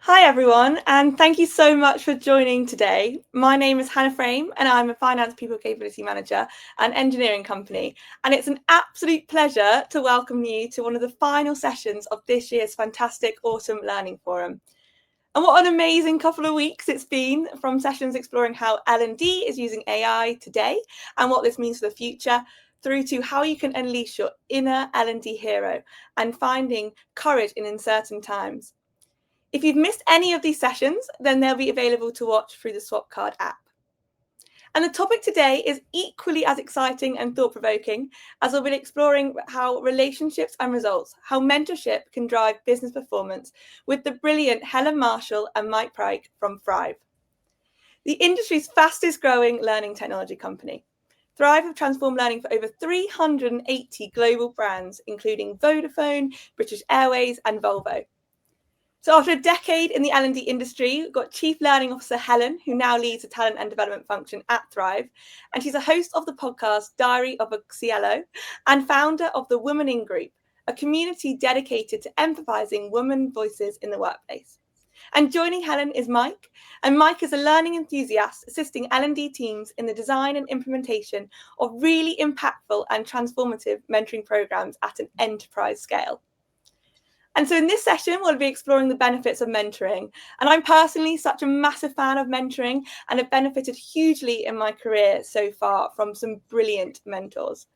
Hi everyone, and thank you so much for joining today. My name is Hannah Frame, and I'm a Finance People Capability Manager at an engineering company. And it's an absolute pleasure to welcome you to one of the final sessions of this year's fantastic Autumn Learning Forum. And what an amazing couple of weeks it's been, from sessions exploring how L&D is using AI today and what this means for the future, through to how you can unleash your inner L&D hero and finding courage in uncertain times. If you've missed any of these sessions, then they'll be available to watch through the Swapcard app. And the topic today is equally as exciting and thought-provoking, as we'll be exploring how relationships and results, how mentorship can drive business performance, with the brilliant Helen Marshall and Mike Pryke from Thrive, the industry's fastest growing learning technology company. Thrive have transformed learning for over 380 global brands, including Vodafone, British Airways, and Volvo. So after a decade in the L&D industry, we've got Chief Learning Officer Helen, who now leads the talent and development function at Thrive. And she's a host of the podcast Diary of a CLO and founder of the Woman In Group, a community dedicated to empathizing women voices in the workplace. And joining Helen is Mike. And Mike is a learning enthusiast assisting L&D teams in the design and implementation of really impactful and transformative mentoring programs at an enterprise scale. And so in this session, we'll be exploring the benefits of mentoring. And I'm personally such a massive fan of mentoring and have benefited hugely in my career so far from some brilliant mentors.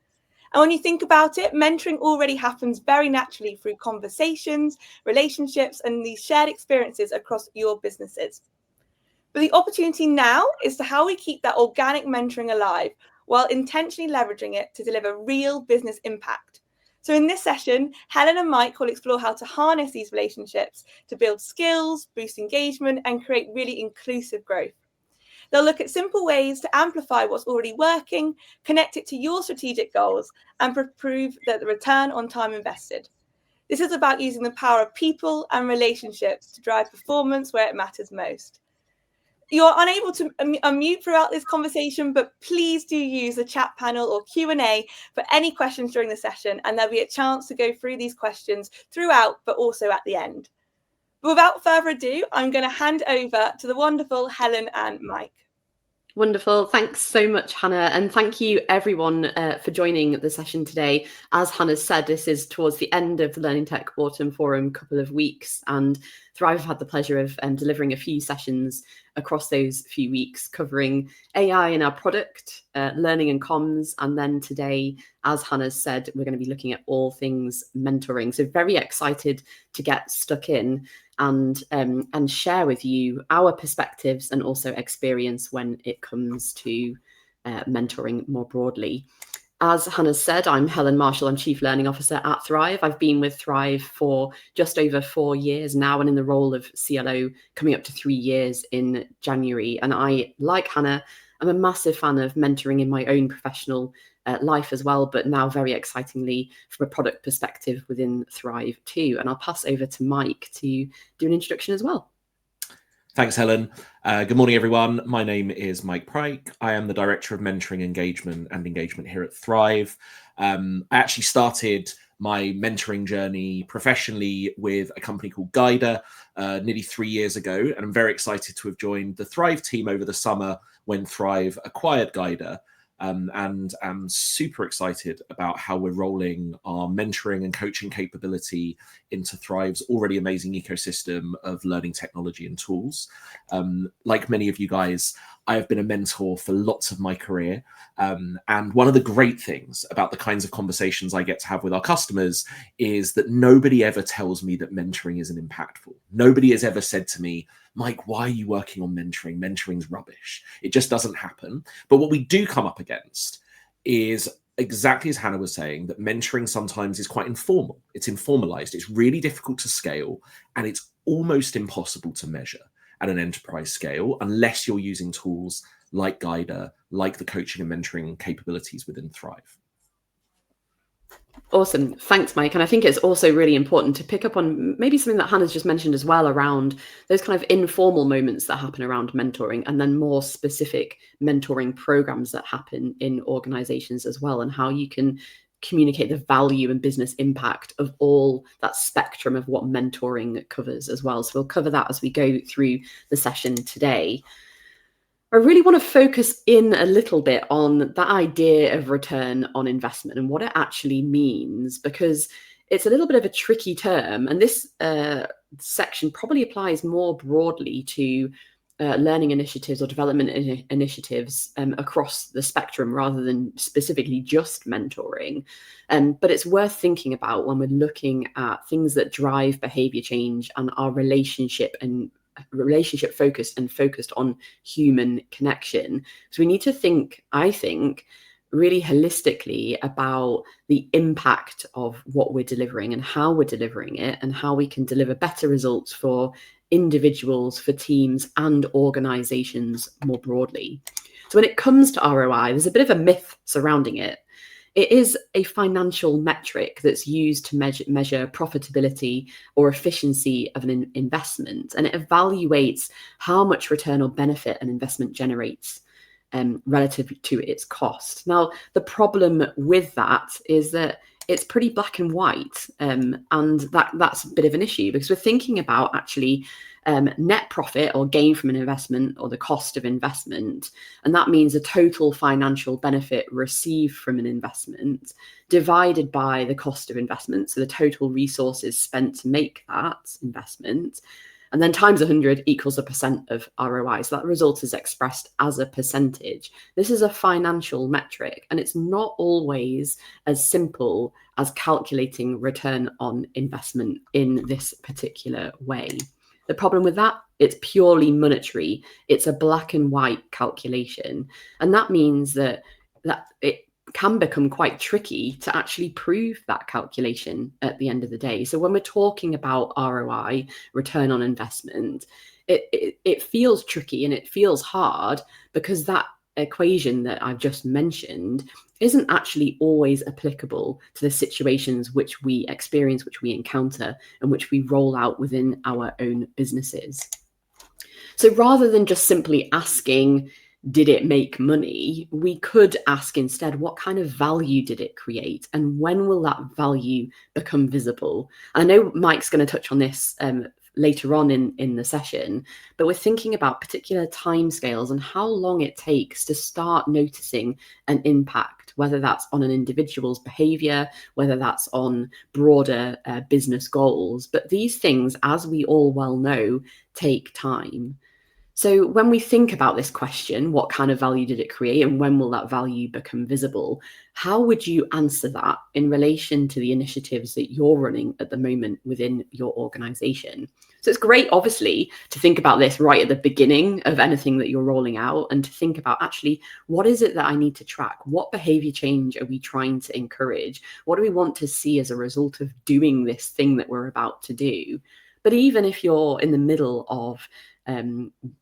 And when you think about it, mentoring already happens very naturally through conversations, relationships, and these shared experiences across your businesses. But the opportunity now is to how we keep that organic mentoring alive while intentionally leveraging it to deliver real business impact. So in this session, Helen and Mike will explore how to harness these relationships to build skills, boost engagement, and create really inclusive growth. They'll look at simple ways to amplify what's already working, connect it to your strategic goals, and prove that the return on time invested. This is about using the power of people and relationships to drive performance where it matters most. You're unable to unmute throughout this conversation, but please do use the chat panel or Q&A for any questions during the session, and there'll be a chance to go through these questions throughout, but also at the end. But without further ado, I'm going to hand over to the wonderful Helen and Mike. Wonderful. Thanks so much, Hannah. And thank you, everyone, for joining the session today. As Hannah said, this is towards the end of the Learning Tech Autumn Forum couple of weeks. And Thrive have had the pleasure of delivering a few sessions across those few weeks, covering AI in our product, learning and comms. And then today, as Hannah said, we're going to be looking at all things mentoring. So very excited to get stuck in and share with you our perspectives and also experience when it comes to mentoring more broadly. As Hannah said, I'm Helen Marshall. I'm Chief Learning Officer at Thrive. I've been with Thrive for just over 4 years now, and in the role of CLO coming up to 3 years in January. And I, like Hannah, I'm a massive fan of mentoring in my own professional life as well, but now very excitingly from a product perspective within Thrive too. And I'll pass over to Mike to do an introduction as well. Thanks, Helen. Good morning, everyone. My name is Mike Pryke. I am the Director of Mentoring Engagement here at Thrive. I actually started my mentoring journey professionally with a company called Guider nearly 3 years ago, and I'm very excited to have joined the Thrive team over the summer when Thrive acquired Guider. And I'm super excited about how we're rolling our mentoring and coaching capability into Thrive's already amazing ecosystem of learning technology and tools. Like many of you guys, I have been a mentor for lots of my career. And one of the great things about the kinds of conversations I get to have with our customers is that nobody ever tells me that mentoring isn't impactful. Nobody has ever said to me, Mike, why are you working on mentoring? Mentoring's rubbish. It just doesn't happen. But what we do come up against is exactly as Hannah was saying, that mentoring sometimes is quite informal. It's informalized. It's really difficult to scale, and it's almost impossible to measure at an enterprise scale unless you're using tools like Guider, like the coaching and mentoring capabilities within Thrive. Awesome. Thanks, Mike. And I think it's also really important to pick up on maybe something that Hannah's just mentioned as well, around those kind of informal moments that happen around mentoring, and then more specific mentoring programs that happen in organizations as well, and how you can communicate the value and business impact of all that spectrum of what mentoring covers as well. So we'll cover that as we go through the session today. I really want to focus in a little bit on that idea of return on investment and what it actually means, because it's a little bit of a tricky term. And this section probably applies more broadly to learning initiatives or development initiatives across the spectrum rather than specifically just mentoring. But it's worth thinking about when we're looking at things that drive behavior change and our relationship focused and focused on human connection. So we need to think, I think, really holistically about the impact of what we're delivering and how we're delivering it, and how we can deliver better results for individuals, for teams, and organizations more broadly. So when it comes to ROI, there's a bit of a myth surrounding it. It is a financial metric that's used to measure profitability or efficiency of an investment, and it evaluates how much return or benefit an investment generates relative to its cost. Now, the problem with that is that it's pretty black and white, and that's a bit of an issue, because we're thinking about actually net profit or gain from an investment, or the cost of investment, and that means a total financial benefit received from an investment divided by the cost of investment, so the total resources spent to make that investment, and then times 100 equals a % of ROI. So that result is expressed as a percentage. This is a financial metric, and it's not always as simple as calculating return on investment in this particular way. The problem with that, it's purely monetary. It's a black and white calculation. And that means that it can become quite tricky to actually prove that calculation at the end of the day. So when we're talking about ROI, return on investment, it feels tricky and it feels hard, because that equation that I've just mentioned isn't actually always applicable to the situations which we experience, which we encounter, and which we roll out within our own businesses. So rather than just simply asking, did it make money, we could ask instead, what kind of value did it create, and when will that value become visible? I know Mike's going to touch on this later on in the session, but we're thinking about particular timescales and how long it takes to start noticing an impact, whether that's on an individual's behavior, whether that's on broader business goals. But these things, as we all well know, take time. So when we think about this question, what kind of value did it create, and when will that value become visible? How would you answer that in relation to the initiatives that you're running at the moment within your organization? So it's great, obviously, to think about this right at the beginning of anything that you're rolling out, and to think about, actually, what is it that I need to track? What behavior change are we trying to encourage? What do we want to see as a result of doing this thing that we're about to do? But even if you're in the middle of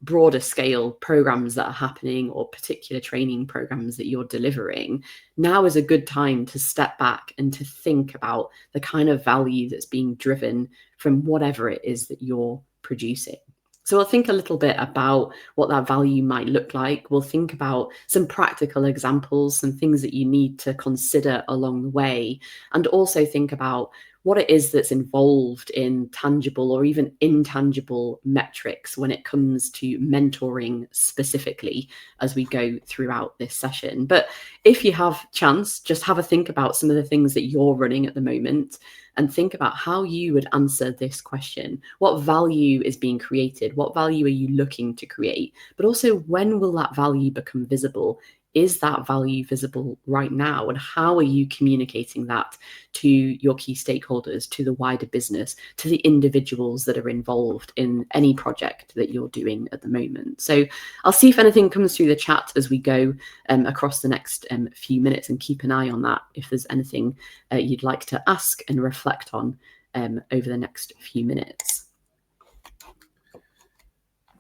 broader scale programs that are happening, or particular training programs that you're delivering, now is a good time to step back and to think about the kind of value that's being driven from whatever it is that you're producing. So we'll think a little bit about what that value might look like. We'll think about some practical examples, some things that you need to consider along the way, and also think about what it is that's involved in tangible or even intangible metrics when it comes to mentoring specifically as we go throughout this session. But if you have chance, just have a think about some of the things that you're running at the moment, and think about how you would answer this question. What value is being created? What value are you looking to create? But also, when will that value become visible? Is that value visible right now? And how are you communicating that to your key stakeholders, to the wider business, to the individuals that are involved in any project that you're doing at the moment? So I'll see if anything comes through the chat as we go across the next few minutes, and keep an eye on that if there's anything you'd like to ask and reflect on over the next few minutes.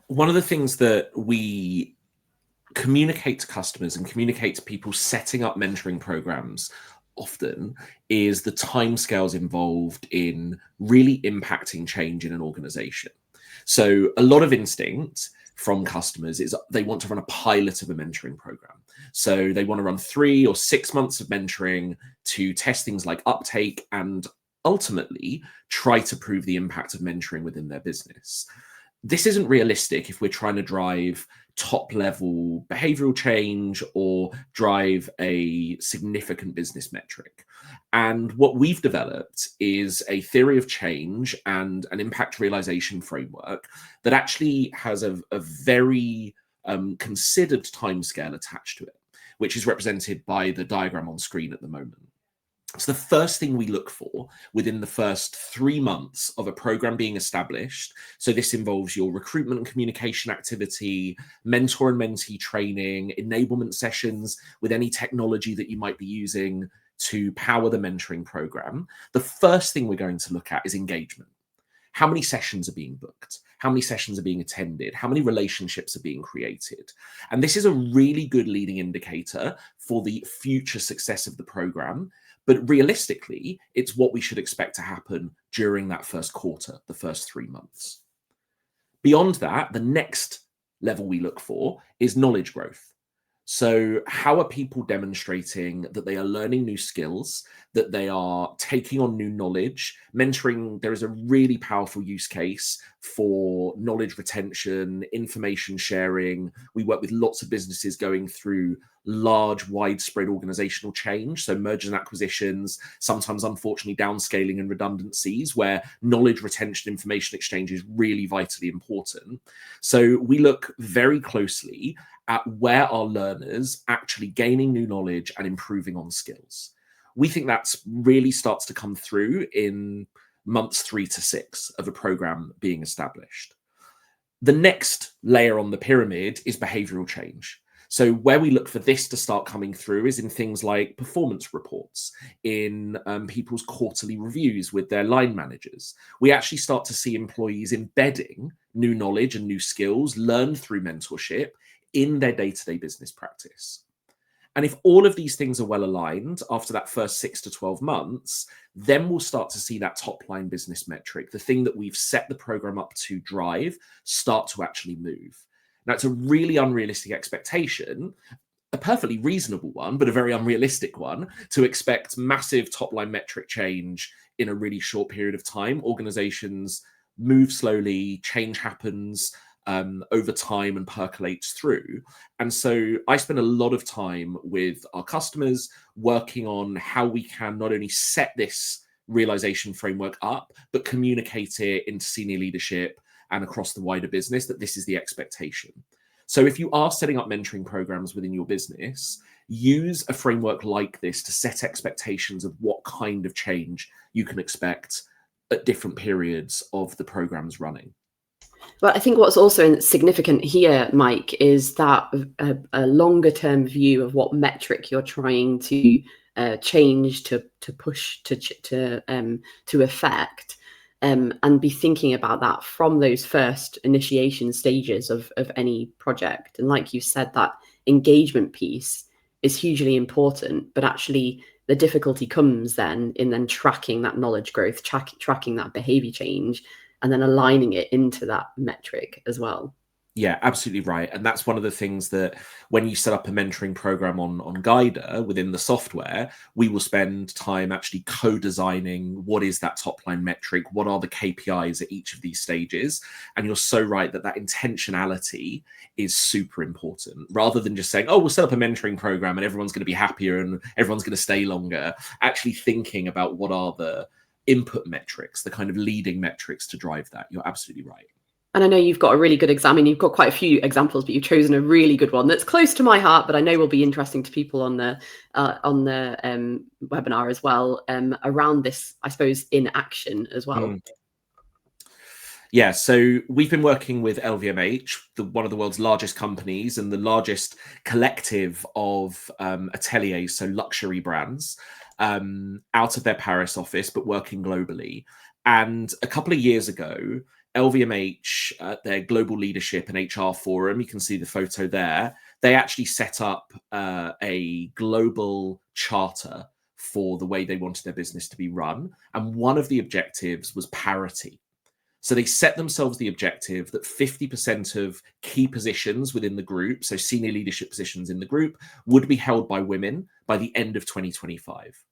One of the things that we communicate to customers and communicate to people setting up mentoring programs often is the timescales involved in really impacting change in an organization. So a lot of instinct from customers is they want to run a pilot of a mentoring program. So they want to run 3 or 6 months of mentoring to test things like uptake and ultimately try to prove the impact of mentoring within their business. This isn't realistic if we're trying to drive top level behavioral change or drive a significant business metric. And what we've developed is a theory of change and an impact realization framework that actually has a very considered timescale attached to it, which is represented by the diagram on screen at the moment. So the first thing we look for within the first 3 months of a program being established, so this involves your recruitment and communication activity, mentor and mentee training, enablement sessions with any technology that you might be using to power the mentoring program. The first thing we're going to look at is engagement. How many sessions are being booked? How many sessions are being attended? How many relationships are being created? And this is a really good leading indicator for the future success of the program. But realistically, it's what we should expect to happen during that first quarter, the first 3 months. Beyond that, the next level we look for is knowledge growth. So how are people demonstrating that they are learning new skills, that they are taking on new knowledge? Mentoring, there is a really powerful use case for knowledge retention, information sharing. We work with lots of businesses going through large, widespread organizational change. So mergers and acquisitions, sometimes unfortunately downscaling and redundancies, where knowledge retention, information exchange is really vitally important. So we look very closely at where are learners actually gaining new knowledge and improving on skills. We think that's really starts to come through in months 3 to 6 of a program being established. The next layer on the pyramid is behavioral change. So where we look for this to start coming through is in things like performance reports, in people's quarterly reviews with their line managers. We actually start to see employees embedding new knowledge and new skills learned through mentorship in their day-to-day business practice. And if all of these things are well aligned after that first 6 to 12 months, then we'll start to see that top line business metric, the thing that we've set the program up to drive, start to actually move. Now, it's a really unrealistic expectation, a perfectly reasonable one, but a very unrealistic one, to expect massive top line metric change in a really short period of time. Organizations move slowly, change happens over time and percolates through. And so I spend a lot of time with our customers working on how we can not only set this realization framework up, but communicate it into senior leadership and across the wider business that this is the expectation. So if you are setting up mentoring programs within your business, use a framework like this to set expectations of what kind of change you can expect at different periods of the program's running. Well, I think what's also significant here, Mike, is that a longer term view of what metric you're trying to change, to push, to affect. And be thinking about that from those first initiation stages of any project. And like you said, that engagement piece is hugely important, but actually the difficulty comes then in then tracking that knowledge growth, tracking that behavior change, and then aligning it into that metric as well. Yeah, absolutely right. And that's one of the things that when you set up a mentoring program on Guider within the software, we will spend time actually co-designing what is that top line metric, what are the KPIs at each of these stages. And you're so right that that intentionality is super important, rather than just saying, oh, we'll set up a mentoring program and everyone's going to be happier and everyone's going to stay longer. Actually thinking about what are the input metrics, the kind of leading metrics to drive that. You're absolutely right. And I know you've got a really good example. I mean, you've got quite a few examples, but you've chosen a really good one that's close to my heart, but I know will be interesting to people on the webinar as well, around this, I suppose, in action as well. Yeah, so we've been working with LVMH, one of the world's largest companies and the largest collective of ateliers, so luxury brands, out of their Paris office, but working globally. And a couple of years ago, LVMH, their global leadership and HR forum, you can see the photo there, they actually set up a global charter for the way they wanted their business to be run. And one of the objectives was parity. So they set themselves the objective that 50% of key positions within the group, so senior leadership positions in the group, would be held by women by the end of 2025.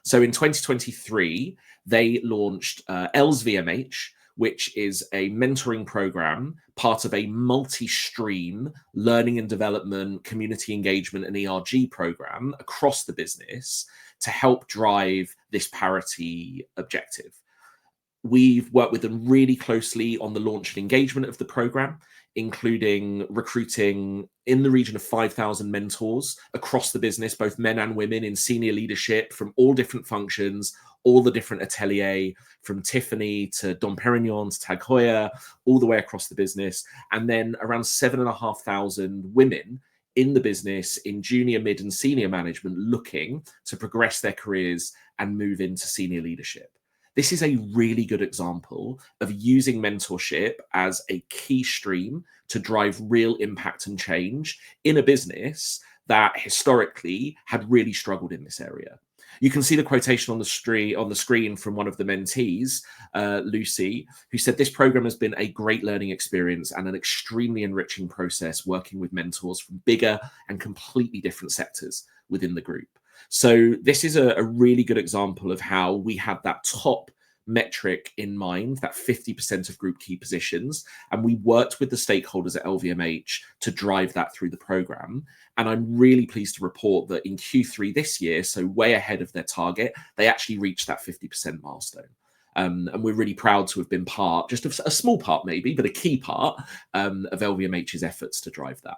So in 2023, they launched LVMH, which is a mentoring program, part of a multi-stream learning and development, community engagement, and ERG program across the business to help drive this parity objective. We've worked with them really closely on the launch and engagement of the program, including recruiting in the region of 5,000 mentors across the business, both men and women in senior leadership from all different functions, all the different ateliers, from Tiffany to Dom Perignon to Tag Heuer, all the way across the business. And then around 7,500 women in the business in junior, mid, and senior management looking to progress their careers and move into senior leadership. This is a really good example of using mentorship as a key stream to drive real impact and change in a business that historically had really struggled in this area. You can see the quotation on the screen from one of the mentees, Lucy, who said, "This program has been a great learning experience and an extremely enriching process working with mentors from bigger and completely different sectors within the group." So this is a really good example of how we had that top metric in mind, that 50% of group key positions, and we worked with the stakeholders at LVMH to drive that through the program. And I'm really pleased to report that in Q3 this year, so way ahead of their target, they actually reached that 50% milestone. And we're really proud to have been part, just a small part maybe, but a key part of LVMH's efforts to drive that.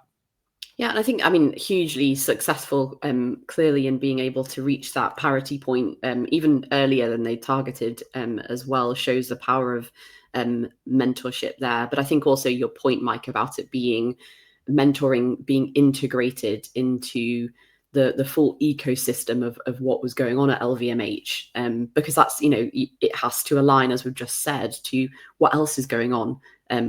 Yeah, and I think, I mean, hugely successful, clearly, in being able to reach that parity point even earlier than they targeted as well, shows the power of mentorship there. But I think also your point, Mike, about it being mentoring, being integrated into the full ecosystem of what was going on at LVMH, because that's, it has to align, as we've just said, to what else is going on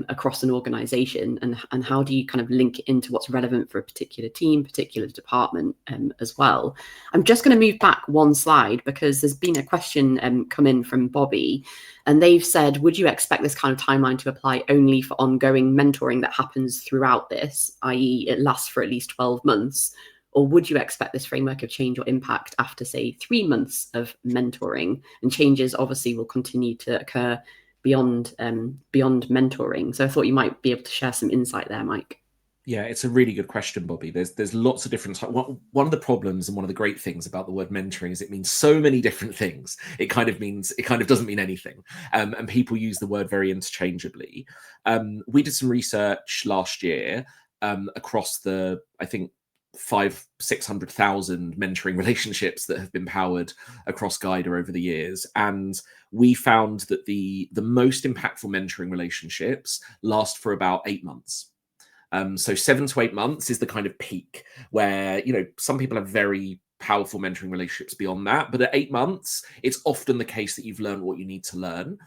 across an organization, and how do you kind of link it into what's relevant for a particular team, particular department as well. I'm just going to move back one slide because there's been a question come in from Bobby, and they've said, would you expect this kind of timeline to apply only for ongoing mentoring that happens throughout this, i.e. it lasts for at least 12 months? Or would you expect this framework of change or impact after, say, 3 months of mentoring? And changes obviously will continue to occur beyond mentoring. So I thought you might be able to share some insight there, Mike. Yeah, it's a really good question, Bobby. There's lots of different types. One of the problems and one of the great things about the word mentoring is it means so many different things. It kind of doesn't mean anything. And people use the word very interchangeably. We did some research last year across the, I think, 500,000-600,000 mentoring relationships that have been powered across Guida over the years, and we found that the most impactful mentoring relationships last for about 8 months. So 7 to 8 months is the kind of peak where, some people have very powerful mentoring relationships beyond that, but at 8 months, it's often the case that you've learned what you need to learn.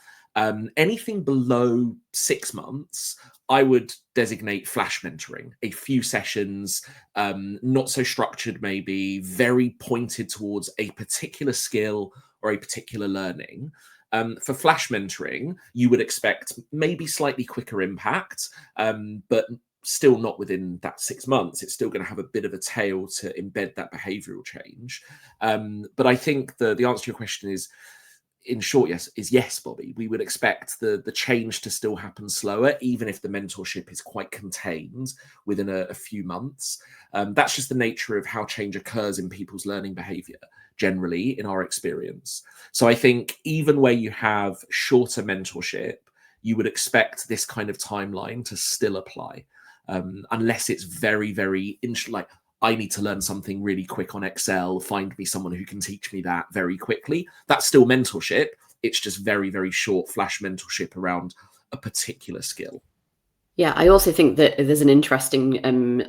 Anything below 6 months, I would designate flash mentoring, a few sessions, not so structured, maybe very pointed towards a particular skill or a particular learning. For flash mentoring, you would expect maybe slightly quicker impact, but still not within that 6 months. It's still going to have a bit of a tail to embed that behavioral change. But I think the answer to your question is, in short, yes, Bobby. We would expect the change to still happen slower, even if the mentorship is quite contained within a few months. That's just the nature of how change occurs in people's learning behavior, generally, in our experience. So I think even where you have shorter mentorship, you would expect this kind of timeline to still apply, unless it's very, very like, I need to learn something really quick on Excel, find me someone who can teach me that very quickly. That's still mentorship. It's just very, very short flash mentorship around a particular skill. Yeah, I also think that there's an interesting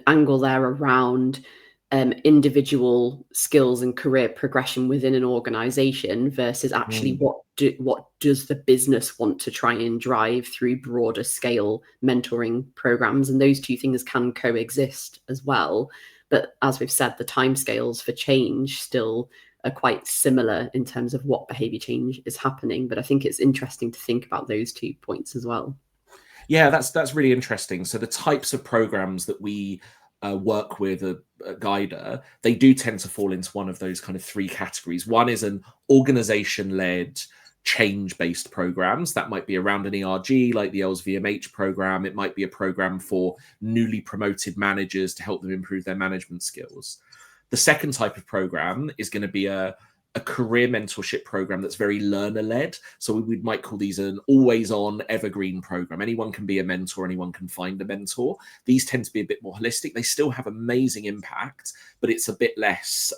angle there around individual skills and career progression within an organization versus actually what does the business want to try and drive through broader scale mentoring programs. And those two things can coexist as well. But as we've said, the timescales for change still are quite similar in terms of what behavior change is happening. But I think it's interesting to think about those 2 points as well. Yeah, that's really interesting. So the types of programs that we work with a Guider, they do tend to fall into one of those kind of 3 categories. One is an organization-led change-based programs. That might be around an ERG, like the LSVMH program. It might be a program for newly promoted managers to help them improve their management skills. The second type of program is going to be a career mentorship program that's very learner-led. So we might call these an always-on evergreen program. Anyone can be a mentor, anyone can find a mentor. These tend to be a bit more holistic. They still have amazing impact, but it's a bit less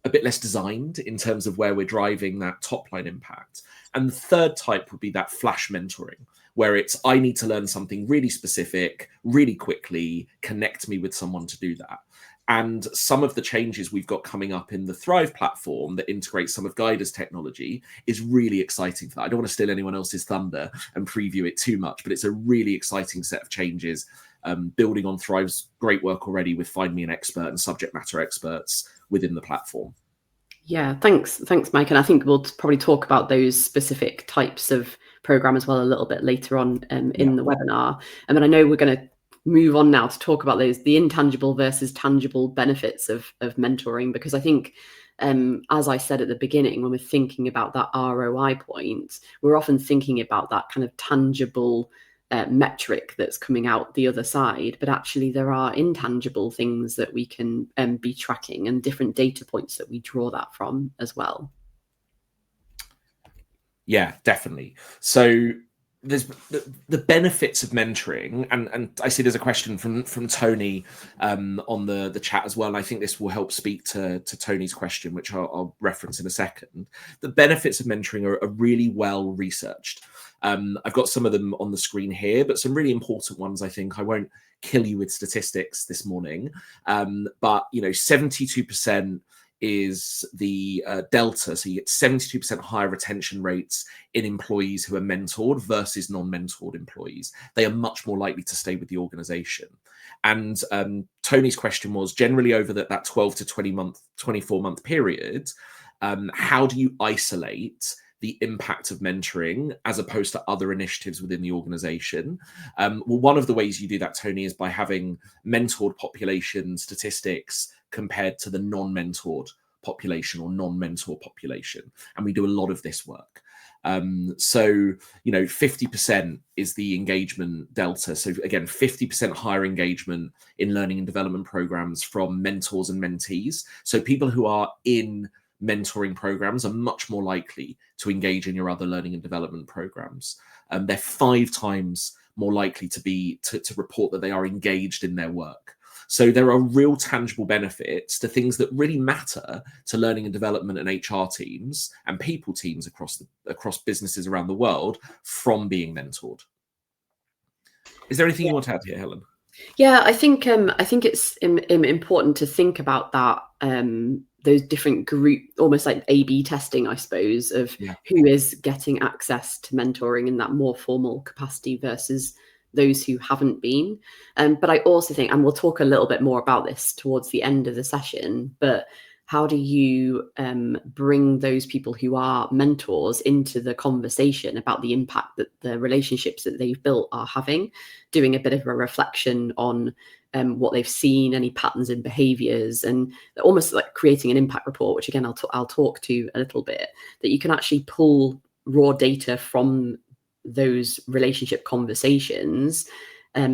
designed in terms of where we're driving that top-line impact. And the third type would be that flash mentoring, where it's, I need to learn something really specific, really quickly, connect me with someone to do that. And some of the changes we've got coming up in the Thrive platform that integrates some of Guider's technology is really exciting for that. I don't want to steal anyone else's thunder and preview it too much, but it's a really exciting set of changes, building on Thrive's great work already with Find Me an Expert and subject matter experts within the platform. Yeah, thanks, Mike. And I think we'll probably talk about those specific types of program as well a little bit later on in the webinar. And then I know we're going to move on now to talk about the intangible versus tangible benefits of mentoring, because I think, as I said at the beginning, when we're thinking about that ROI point, we're often thinking about that kind of tangible metric that's coming out the other side, but actually there are intangible things that we can be tracking and different data points that we draw that from as well. Yeah, definitely. So there's the benefits of mentoring, and I see there's a question from Tony on the chat as well, and I think this will help speak to Tony's question, which I'll reference in a second. The benefits of mentoring are really well researched. I've got some of them on the screen here, but some really important ones. I think I won't kill you with statistics this morning, but 72% is the delta. So you get 72% higher retention rates in employees who are mentored versus non-mentored employees. They are much more likely to stay with the organization. And Tony's question was, generally over that 12 to 24 month period, how do you isolate the impact of mentoring as opposed to other initiatives within the organization? Well, one of the ways you do that, Tony, is by having mentored population statistics compared to the non-mentored population or non-mentor population. And we do a lot of this work. So 50% is the engagement delta. So again, 50% higher engagement in learning and development programs from mentors and mentees. So people who are in mentoring programs are much more likely to engage in your other learning and development programs. They're 5 times more likely to report that they are engaged in their work. So there are real tangible benefits to things that really matter to learning and development and HR teams and people teams across businesses around the world from being mentored. Is there anything you want to add here, Helen? Yeah, I think it's important to think about that. Those different group, almost like A/B testing, I suppose, of who is getting access to mentoring in that more formal capacity versus those who haven't been. But I also think, and we'll talk a little bit more about this towards the end of the session, but how do you bring those people who are mentors into the conversation about the impact that the relationships that they've built are having, doing a bit of a reflection on what they've seen, any patterns in behaviors, and almost like creating an impact report, which again, I'll talk to a little bit, that you can actually pull raw data from those relationship conversations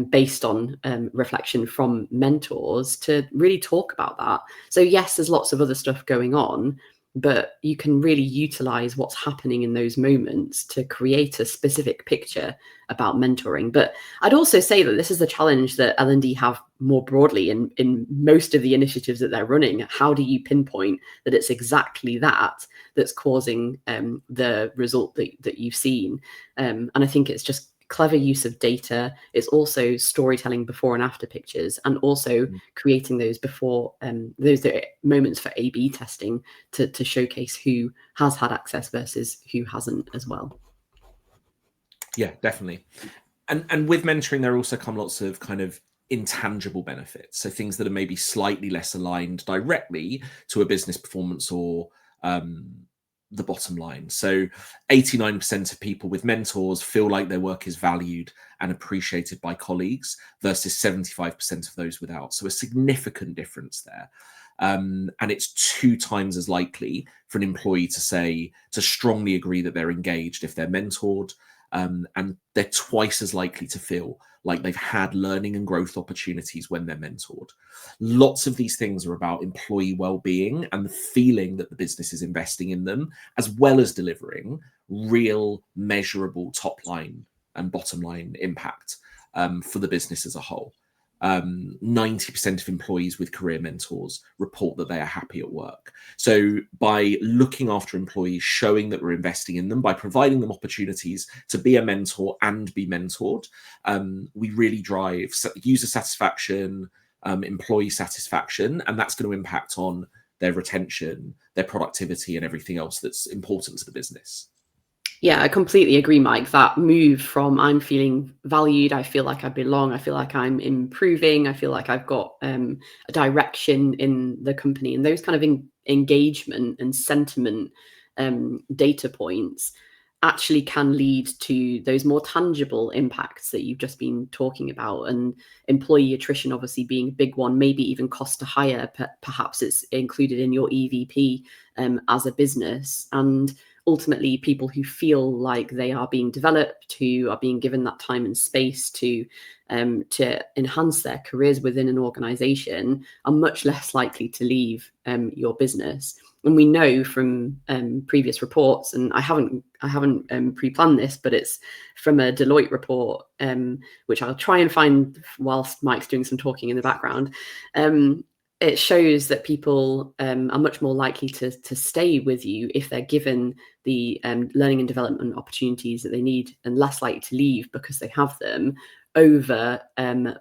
based on reflection from mentors to really talk about that. So yes, there's lots of other stuff going on, but you can really utilize what's happening in those moments to create a specific picture about mentoring. But I'd also say that this is the challenge that L&D have more broadly in most of the initiatives that they're running. How do you pinpoint that it's exactly that's causing the result that you've seen? And I think it's just clever use of data. It's also storytelling before and after pictures, and also creating those before those moments for A/B testing to showcase who has had access versus who hasn't as well. Yeah, definitely. And with mentoring, there also come lots of kind of intangible benefits, so things that are maybe slightly less aligned directly to a business performance or the bottom line. So 89% of people with mentors feel like their work is valued and appreciated by colleagues versus 75% of those without. So a significant difference there. And it's 2 times as likely for an employee to strongly agree that they're engaged if they're mentored. And they're twice as likely to feel like they've had learning and growth opportunities when they're mentored. Lots of these things are about employee well-being and the feeling that the business is investing in them, as well as delivering real, measurable top line and bottom line impact for the business as a whole. 90% of employees with career mentors report that they are happy at work. So by looking after employees, showing that we're investing in them, by providing them opportunities to be a mentor and be mentored, we really drive user satisfaction, employee satisfaction, and that's going to impact on their retention, their productivity, and everything else that's important to the business. Yeah, I completely agree, Mike. That move from I'm feeling valued, I feel like I belong, I feel like I'm improving, I feel like I've got a direction in the company, and those kind of engagement and sentiment data points actually can lead to those more tangible impacts that you've just been talking about. And employee attrition obviously being a big one, maybe even cost to hire, perhaps it's included in your EVP as a business. And ultimately, people who feel like they are being developed, who are being given that time and space to enhance their careers within an organization, are much less likely to leave your business. And we know from previous reports, and I haven't pre-planned this, but it's from a Deloitte report, which I'll try and find whilst Mike's doing some talking in the background. It shows that people are much more likely to stay with you if they're given the learning and development opportunities that they need, and less likely to leave because they have them, over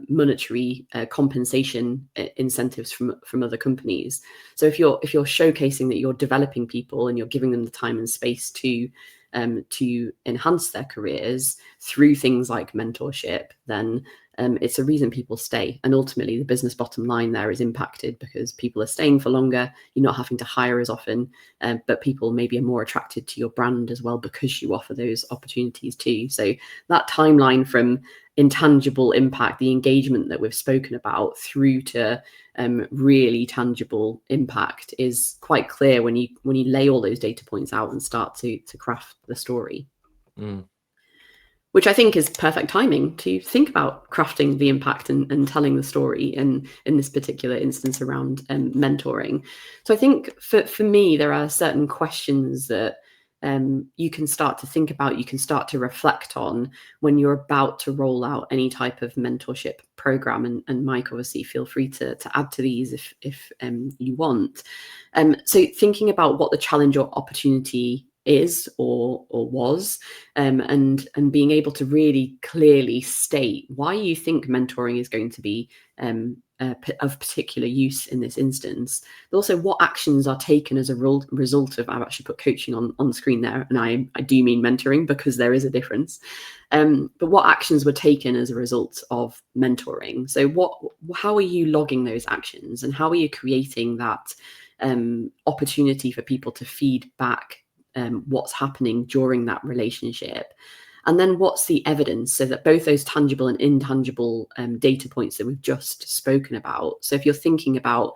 monetary compensation incentives from other companies. So if you're showcasing that you're developing people and you're giving them the time and space to enhance their careers through things like mentorship, then it's a reason people stay. And ultimately, the business bottom line there is impacted because people are staying for longer. You're not having to hire as often, but people maybe are more attracted to your brand as well because you offer those opportunities too. So that timeline from intangible impact, the engagement that we've spoken about, through to really tangible impact is quite clear when you lay all those data points out and start to craft the story. Which I think is perfect timing to think about crafting the impact and telling the story in this particular instance around mentoring. So I think for me, there are certain questions that you can start to think about, you can start to reflect on when you're about to roll out any type of mentorship program. And Mike, obviously, feel free to add to these if you want. So thinking about what the challenge or opportunity is or was, and being able to really clearly state why you think mentoring is going to be of particular use in this instance. But also what actions are taken as a result of, I've actually put coaching on the screen there, and I do mean mentoring because there is a difference. But what actions were taken as a result of mentoring? So how are you logging those actions, and how are you creating that opportunity for people to feed back what's happening during that relationship? And then what's the evidence, so that both those tangible and intangible data points that we've just spoken about. So if you're thinking about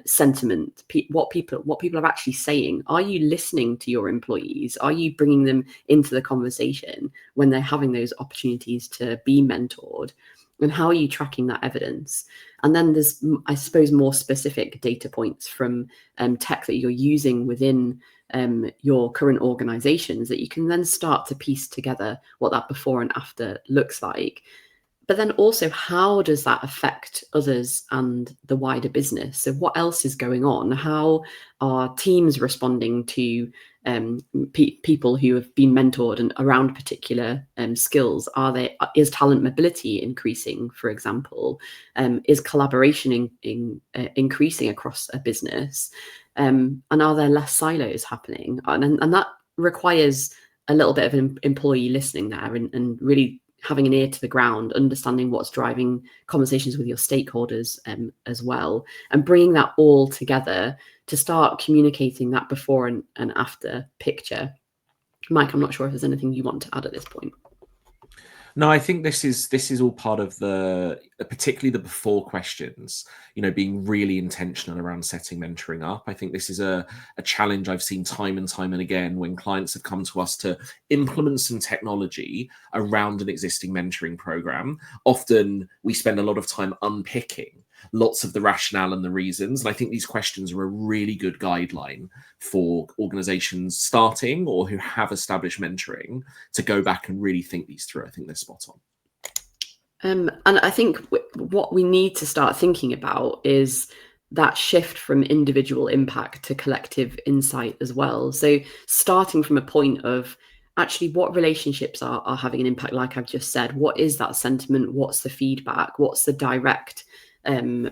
sentiment, what people are actually saying, are you listening to your employees? Are you bringing them into the conversation when they're having those opportunities to be mentored? And how are you tracking that evidence? And then there's, I suppose, more specific data points from tech that you're using within your current organizations that you can then start to piece together what that before and after looks like. But then also, how does that affect others and the wider business? So what else is going on? How are teams responding to people who have been mentored and around particular skills? Is talent mobility increasing, for example? Is collaboration increasing across a business? And are there less silos happening? And that requires a little bit of employee listening there, and really having an ear to the ground, understanding what's driving conversations with your stakeholders as well, and bringing that all together to start communicating that before and after picture. Mike, I'm not sure if there's anything you want to add at this point. No, I think this is all part of particularly the before questions, being really intentional around setting mentoring up. I think this is a challenge I've seen time and time and again when clients have come to us to implement some technology around an existing mentoring program. Often we spend a lot of time unpicking lots of the rationale and the reasons. And I think these questions are a really good guideline for organizations starting or who have established mentoring to go back and really think these through. I think they're spot on. And I think what we need to start thinking about is that shift from individual impact to collective insight as well. So starting from a point of actually what relationships are having an impact, like I've just said, what is that sentiment? What's the feedback? What's the direct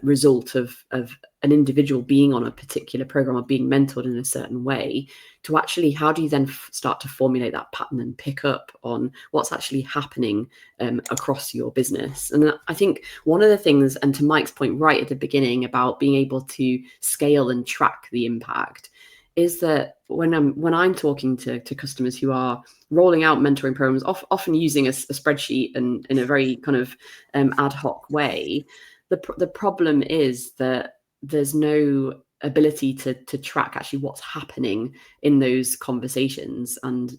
result of an individual being on a particular program or being mentored in a certain way, to actually how do you then start to formulate that pattern and pick up on what's actually happening across your business. And I think one of the things, and to Mike's point right at the beginning about being able to scale and track the impact, is that when I'm talking to customers who are rolling out mentoring programs, often using a spreadsheet and in a very kind of ad hoc way, the problem is that there's no ability to track actually what's happening in those conversations and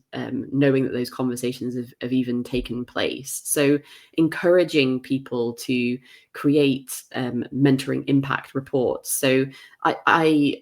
knowing that those conversations have even taken place. So encouraging people to create mentoring impact reports. So I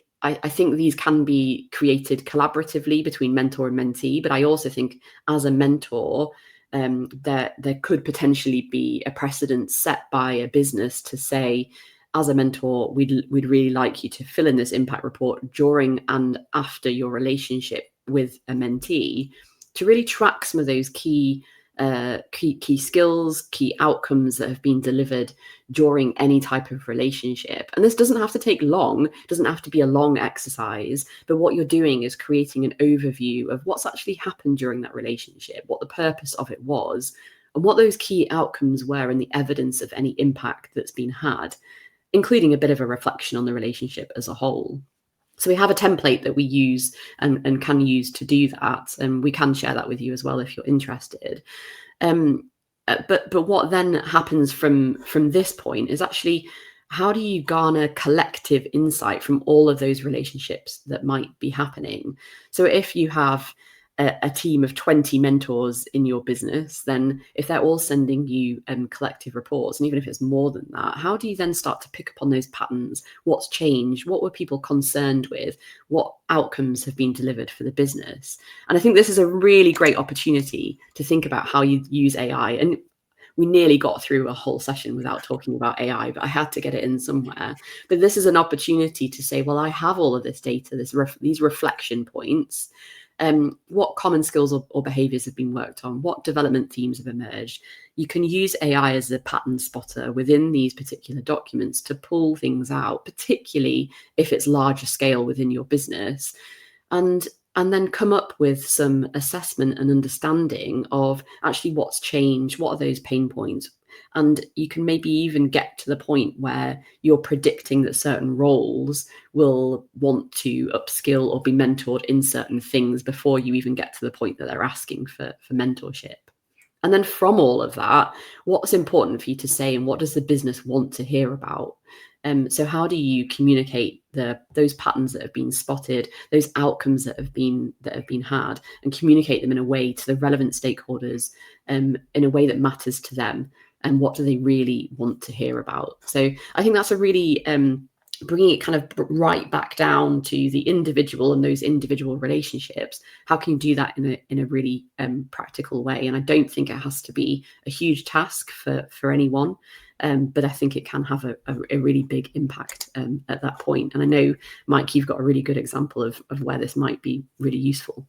think these can be created collaboratively between mentor and mentee, but I also think as a mentor, there could potentially be a precedent set by a business to say, as a mentor, we'd really like you to fill in this impact report during and after your relationship with a mentee to really track some of those key skills, key outcomes that have been delivered during any type of relationship. And this doesn't have to take long, doesn't have to be a long exercise, but what you're doing is creating an overview of what's actually happened during that relationship, what the purpose of it was, and what those key outcomes were and the evidence of any impact that's been had, including a bit of a reflection on the relationship as a whole. So we have a template that we use and can use to do that, and we can share that with you as well if you're interested. But what then happens from this point is actually, how do you garner collective insight from all of those relationships that might be happening? So if you have a team of 20 mentors in your business, then if they're all sending you collective reports, and even if it's more than that, how do you then start to pick up on those patterns? What's changed? What were people concerned with? What outcomes have been delivered for the business? And I think this is a really great opportunity to think about how you use AI. And we nearly got through a whole session without talking about AI, but I had to get it in somewhere. But this is an opportunity to say, well, I have all of this data, these reflection points. What common skills or behaviors have been worked on? What development themes have emerged? You can use AI as a pattern spotter within these particular documents to pull things out, particularly if it's larger scale within your business, and then come up with some assessment and understanding of actually what's changed, what are those pain points. And you can maybe even get to the point where you're predicting that certain roles will want to upskill or be mentored in certain things before you even get to the point that they're asking for mentorship. And then from all of that, what's important for you to say and what does the business want to hear about? So how do you communicate those patterns that have been spotted, those outcomes that have been had, and communicate them in a way to the relevant stakeholders, in a way that matters to them? And what do they really want to hear about? So I think that's a really bringing it kind of right back down to the individual and those individual relationships. How can you do that in a really practical way? And I don't think it has to be a huge task for anyone, but I think it can have a really big impact at that point. And I know, Mike, you've got a really good example of where this might be really useful.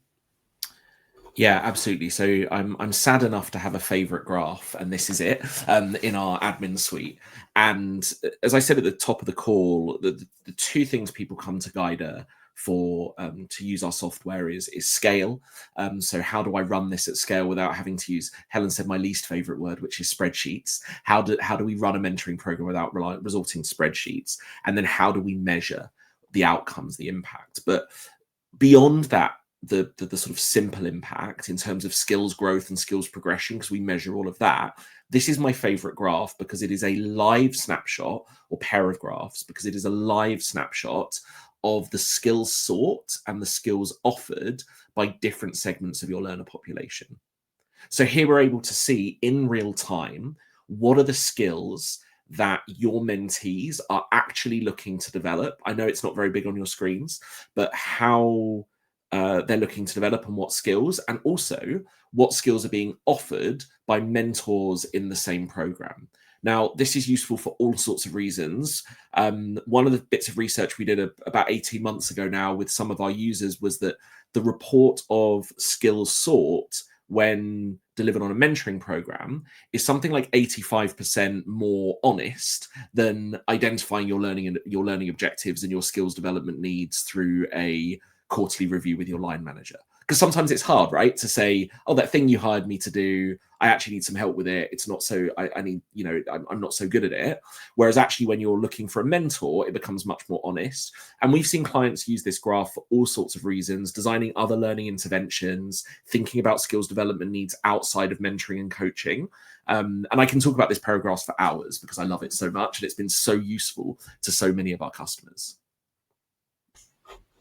Yeah, absolutely. So I'm sad enough to have a favorite graph, and this is it, in our admin suite. And as I said at the top of the call, the two things people come to Guider for to use our software is scale. So how do I run this at scale without having to use, Helen said my least favorite word, which is spreadsheets. How do we run a mentoring program without resorting to spreadsheets? And then how do we measure the outcomes, the impact? But beyond that, the sort of simple impact in terms of skills growth and skills progression, because we measure all of that. This is my favorite graph because it is a live snapshot, or pair of graphs, because it is a live snapshot of the skills sought and the skills offered by different segments of your learner population. So here we're able to see in real time, what are the skills that your mentees are actually looking to develop. I know it's not very big on your screens, but how they're looking to develop and what skills, and also what skills are being offered by mentors in the same program. Now, this is useful for all sorts of reasons. One of the bits of research we did about 18 months ago now with some of our users was that the report of skills sought when delivered on a mentoring program is something like 85% more honest than identifying your learning objectives and your skills development needs through a quarterly review with your line manager. Because sometimes it's hard, right, to say, oh, that thing you hired me to do, I actually need some help with it. It's not so, I need, I'm not so good at it. Whereas actually when you're looking for a mentor, it becomes much more honest. And we've seen clients use this graph for all sorts of reasons, designing other learning interventions, thinking about skills development needs outside of mentoring and coaching. And I can talk about this paragraph for hours because I love it so much. And it's been so useful to so many of our customers.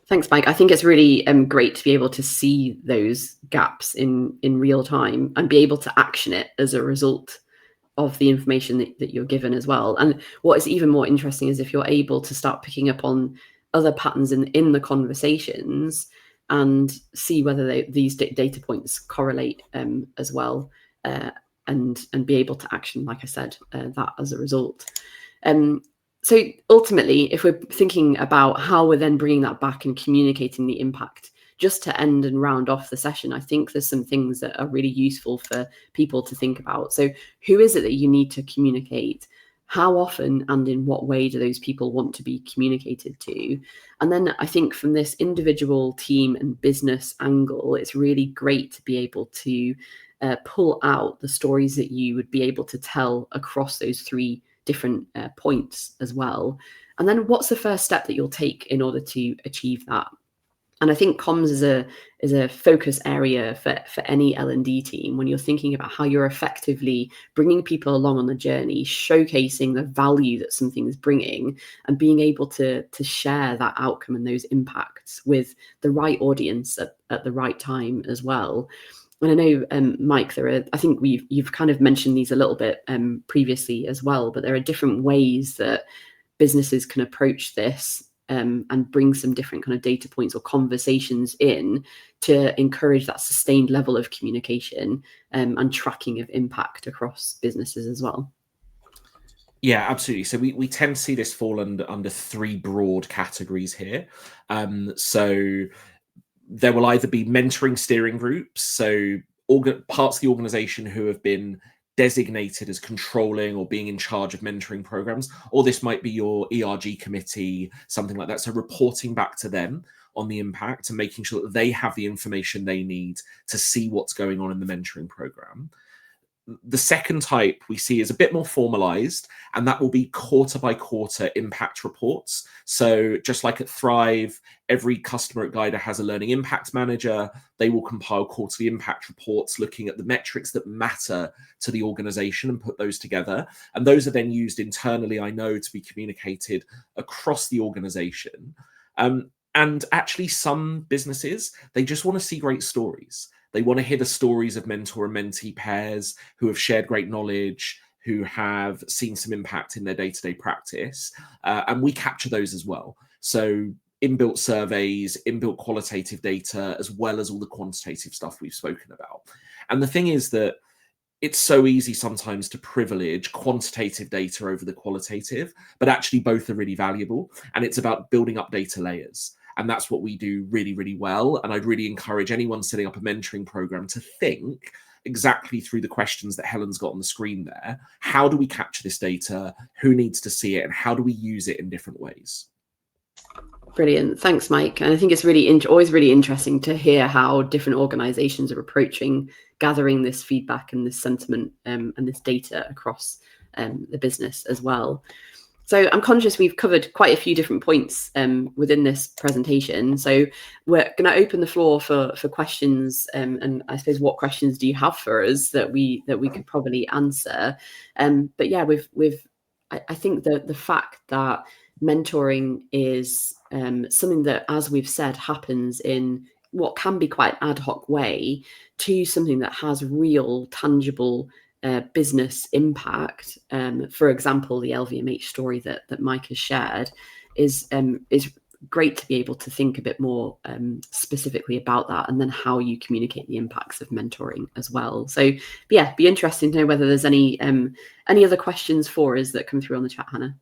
Thanks, Mike. I think it's really great to be able to see those gaps in real time and be able to action it as a result of the information that you're given as well. And what is even more interesting is if you're able to start picking up on other patterns in the conversations and see whether these data points correlate as well, and be able to action, like I said, that as a result. So ultimately, if we're thinking about how we're then bringing that back and communicating the impact, just to end and round off the session, I think there's some things that are really useful for people to think about. So who is it that you need to communicate? How often and in what way do those people want to be communicated to? And then I think from this individual, team and business angle, it's really great to be able to pull out the stories that you would be able to tell across those three different points as well. And then what's the first step that you'll take in order to achieve that? And I think comms is a focus area for any L&D team when you're thinking about how you're effectively bringing people along on the journey, showcasing the value that something is bringing, and being able to share that outcome and those impacts with the right audience at the right time as well. And I know, Mike, I think you've kind of mentioned these a little bit previously as well, but there are different ways that businesses can approach this and bring some different kind of data points or conversations in to encourage that sustained level of communication and tracking of impact across businesses as well. Yeah, absolutely. So we tend to see this fall under three broad categories here. So there will either be mentoring steering groups, so parts of the organization who have been designated as controlling or being in charge of mentoring programs, or this might be your ERG committee, something like that. So reporting back to them on the impact and making sure that they have the information they need to see what's going on in the mentoring program. The second type we see is a bit more formalized, and that will be quarter by quarter impact reports. So just like at Thrive, every customer at Guider has a learning impact manager. They will compile quarterly impact reports looking at the metrics that matter to the organization and put those together. And those are then used internally, I know, to be communicated across the organization. And actually some businesses, they just want to see great stories. They want to hear the stories of mentor and mentee pairs who have shared great knowledge, who have seen some impact in their day-to-day practice. And we capture those as well. So inbuilt surveys, inbuilt qualitative data, as well as all the quantitative stuff we've spoken about. And the thing is that it's so easy sometimes to privilege quantitative data over the qualitative, but actually both are really valuable. And it's about building up data layers. And that's what we do really, really well. And I'd really encourage anyone setting up a mentoring program to think exactly through the questions that Helen's got on the screen there. How do we capture this data? Who needs to see it? And how do we use it in different ways? Brilliant. Thanks, Mike. And I think it's really always really interesting to hear how different organizations are approaching gathering this feedback and this sentiment and this data across the business as well. So I'm conscious we've covered quite a few different points within this presentation. So we're going to open the floor for questions, and I suppose what questions do you have for us that we could probably answer? But yeah, I think that the fact that mentoring is something that, as we've said, happens in what can be quite ad hoc way to something that has real, tangible business impact. For example, the LVMH story that Mike has shared is great to be able to think a bit more specifically about that, and then how you communicate the impacts of mentoring as well. So yeah, be interesting to know whether there's any other questions for us that come through on the chat, Hannah.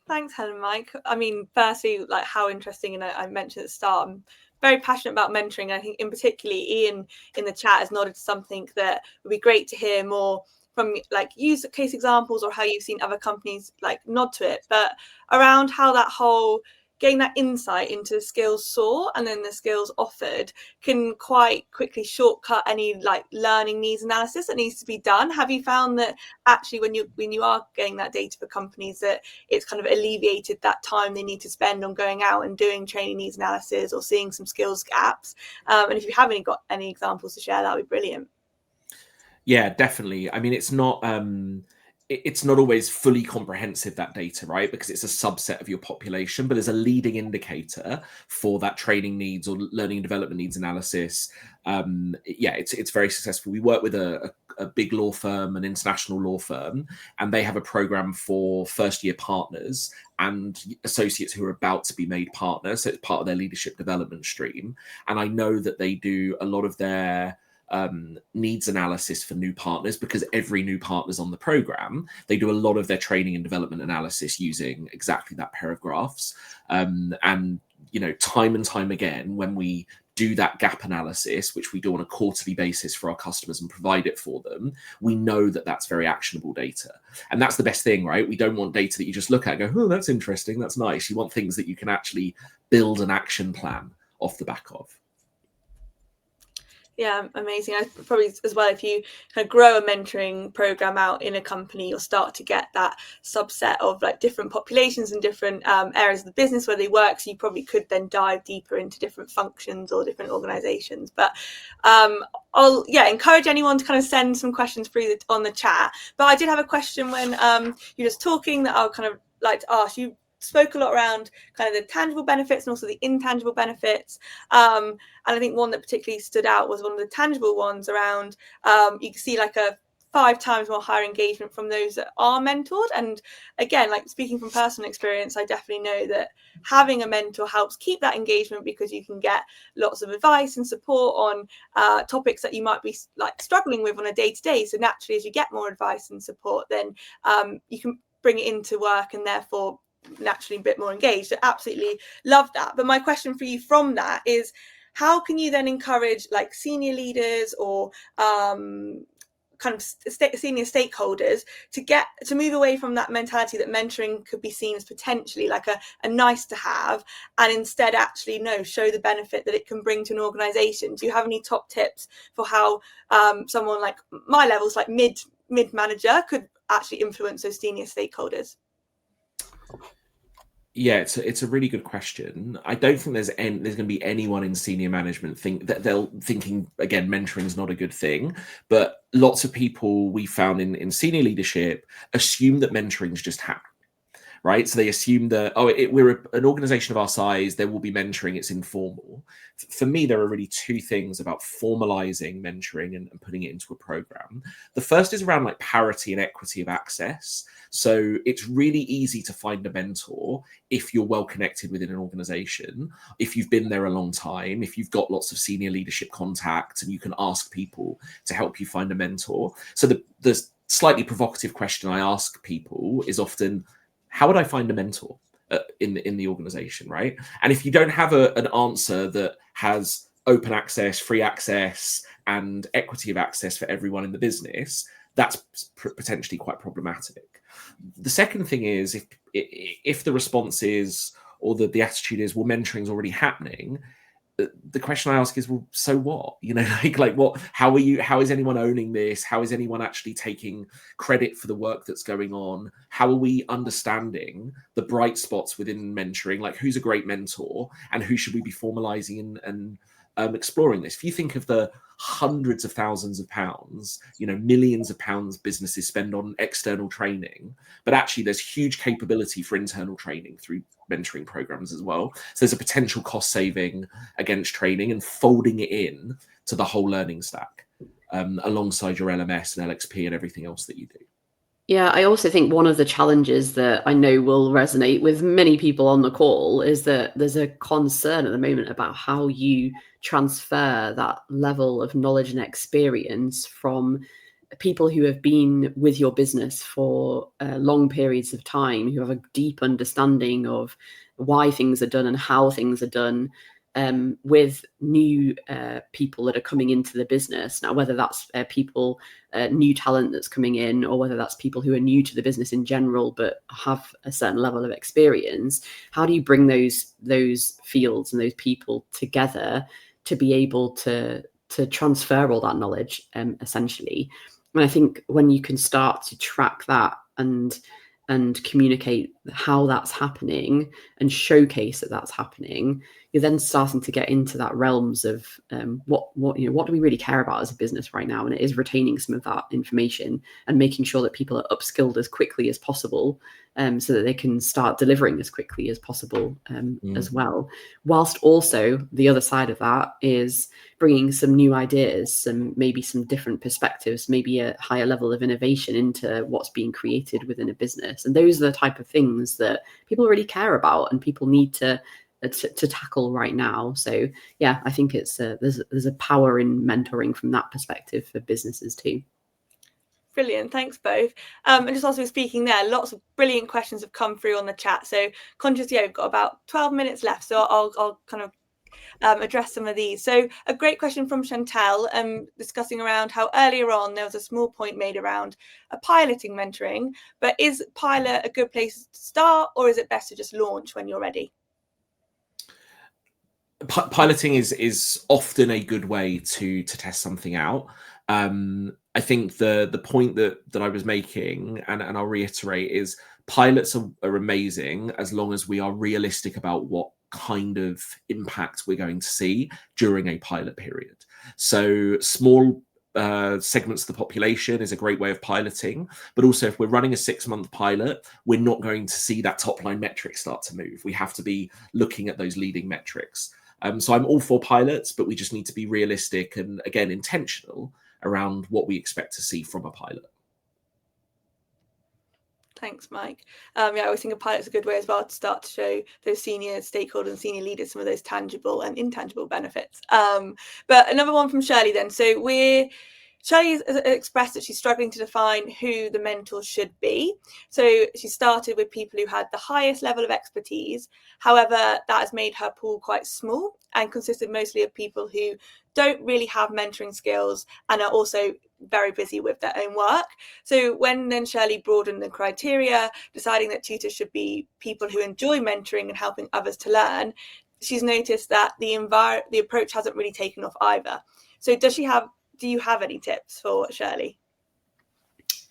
Thanks, Helen, Mike. I mean, firstly, like how interesting, and I mentioned at the start, I'm very passionate about mentoring. I think in particularly Ian in the chat has nodded to something that would be great to hear more from, like use case examples or how you've seen other companies like nod to it, but around how that whole getting that insight into the skills sought and then the skills offered can quite quickly shortcut any like learning needs analysis that needs to be done. Have you found that actually when you are getting that data for companies that it's kind of alleviated that time they need to spend on going out and doing training needs analysis or seeing some skills gaps? And if you haven't got any examples to share, that would be brilliant. Yeah, definitely. I mean, it's not always fully comprehensive, that data, right? Because it's a subset of your population, but as a leading indicator for that training needs or learning and development needs analysis, yeah, it's very successful. We work with a big law firm, an international law firm, and they have a program for first-year partners and associates who are about to be made partners. So it's part of their leadership development stream. And I know that they do a lot of their needs analysis for new partners, because every new partner's on the program. They do a lot of their training and development analysis using exactly that pair of graphs. And you know, time and time again, when we do that gap analysis, which we do on a quarterly basis for our customers and provide it for them, we know that that's very actionable data. And that's the best thing, right? We don't want data that you just look at and go, oh, that's interesting, that's nice. You want things that you can actually build an action plan off the back of. Yeah, amazing. I probably as well, if you kind of grow a mentoring program out in a company, you'll start to get that subset of like different populations and different areas of the business where they work. So you probably could then dive deeper into different functions or different organizations. But I'll encourage anyone to kind of send some questions through on the chat. But I did have a question when you're just talking that I'll kind of like to ask. You spoke a lot around kind of the tangible benefits and also the intangible benefits. And I think one that particularly stood out was one of the tangible ones around you can see like a 5 times more higher engagement from those that are mentored. And again, like speaking from personal experience, I definitely know that having a mentor helps keep that engagement, because you can get lots of advice and support on topics that you might be like struggling with on a day-to-day. So naturally, as you get more advice and support, then you can bring it into work and therefore naturally a bit more engaged. I absolutely love that. But my question for you from that is, how can you then encourage like senior leaders or kind of senior stakeholders to move away from that mentality that mentoring could be seen as potentially like a nice to have, and instead actually show the benefit that it can bring to an organization? Do you have any top tips for how someone like my levels, like mid manager, could actually influence those senior stakeholders? Yeah, it's a really good question. I don't think there's going to be anyone in senior management thinking again mentoring is not a good thing, but lots of people we found in senior leadership assume that mentoring is just happening, right? So they assume that we're an organization of our size, there will be mentoring, it's informal. For me, there are really 2 things about formalizing mentoring and putting it into a program. The first is around like parity and equity of access. So it's really easy to find a mentor if you're well connected within an organization, if you've been there a long time, if you've got lots of senior leadership contacts and you can ask people to help you find a mentor. So the slightly provocative question I ask people is often, how would I find a mentor in the organization, right? And if you don't have an answer that has open access, free access, and equity of access for everyone in the business, that's potentially quite problematic. The second thing is if the response is, or the attitude is, well, mentoring is already happening, the question I ask is, well, so what? Like what? How is anyone owning this? How is anyone actually taking credit for the work that's going on? How are we understanding the bright spots within mentoring? Like, who's a great mentor, and who should we be formalizing and exploring this? If you think of the hundreds of thousands of pounds, millions of pounds businesses spend on external training, but actually there's huge capability for internal training through mentoring programs as well. So there's a potential cost saving against training and folding it in to the whole learning stack, alongside your LMS and LXP and everything else that you do. Yeah, I also think one of the challenges that I know will resonate with many people on the call is that there's a concern at the moment about how you transfer that level of knowledge and experience from people who have been with your business for long periods of time, who have a deep understanding of why things are done and how things are done, with new people that are coming into the business. Now, whether that's people, new talent that's coming in, or whether that's people who are new to the business in general but have a certain level of experience, how do you bring those fields and those people together to be able to transfer all that knowledge, essentially? And I think when you can start to track that and communicate how that's happening and showcase that that's happening, you're then starting to get into that realms of what do we really care about as a business right now? And it is retaining some of that information and making sure that people are upskilled as quickly as possible, so that they can start delivering as quickly as possible, as well. Whilst also the other side of that is bringing some new ideas, maybe some different perspectives, maybe a higher level of innovation into what's being created within a business. And those are the type of things that people really care about and people need to tackle right now. So yeah, I think it's there's a power in mentoring from that perspective for businesses too. Brilliant, thanks both. And just also speaking there, lots of brilliant questions have come through on the chat. So conscious, we've got about 12 minutes left, so I'll kind of address some of these. So a great question from Chantel, discussing around how earlier on there was a small point made around a piloting mentoring, but is pilot a good place to start, or is it best to just launch when you're ready? Piloting is often a good way to test something out. I think the point that I was making, and I'll reiterate, is pilots are amazing as long as we are realistic about what kind of impact we're going to see during a pilot period. So small segments of the population is a great way of piloting, but also if we're running a 6-month pilot, we're not going to see that top line metric start to move. We have to be looking at those leading metrics. So I'm all for pilots, but we just need to be realistic and, again, intentional around what we expect to see from a pilot. Thanks, Mike. I always think a pilot's a good way as well to start to show those senior stakeholders and senior leaders some of those tangible and intangible benefits. But another one from Shirley then. So Shirley has expressed that she's struggling to define who the mentor should be. So she started with people who had the highest level of expertise. However, that has made her pool quite small and consisted mostly of people who don't really have mentoring skills and are also very busy with their own work. So when then Shirley broadened the criteria, deciding that tutors should be people who enjoy mentoring and helping others to learn, she's noticed that the approach hasn't really taken off either. So do you have any tips for Shirley?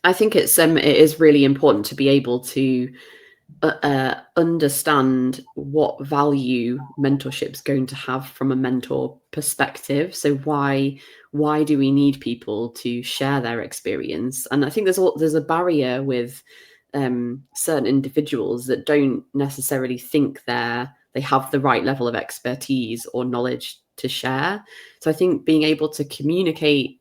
I think it is really important to be able to understand what value mentorship is going to have from a mentor perspective. So why do we need people to share their experience? And I think there's a barrier with certain individuals that don't necessarily think they have the right level of expertise or knowledge to share. So I think being able to communicate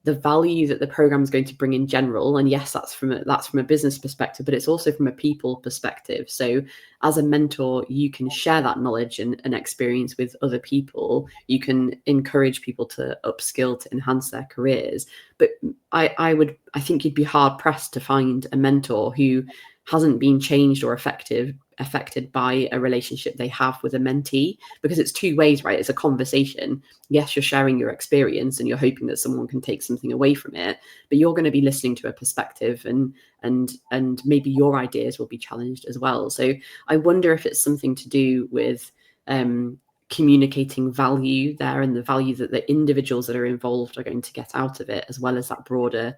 the value that the program is going to bring in general, and yes, that's from a business perspective, but it's also from a people perspective. So as a mentor, you can share that knowledge and experience with other people. You can encourage people to upskill, to enhance their careers. But I think you'd be hard pressed to find a mentor who hasn't been changed or affected affected by a relationship they have with a mentee, because it's two ways, right? It's a conversation. Yes, you're sharing your experience and you're hoping that someone can take something away from it, but you're going to be listening to a perspective, and maybe your ideas will be challenged as well. So I wonder if it's something to do with communicating value there, and the value that the individuals that are involved are going to get out of it, as well as that broader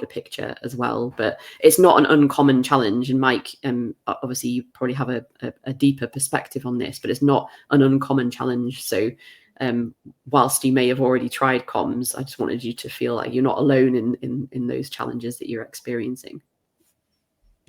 picture as well. But it's not an uncommon challenge, and Mike, obviously you probably have a deeper perspective on this, but it's not an uncommon challenge. So whilst you may have already tried comms, I just wanted you to feel like you're not alone in those challenges that you're experiencing.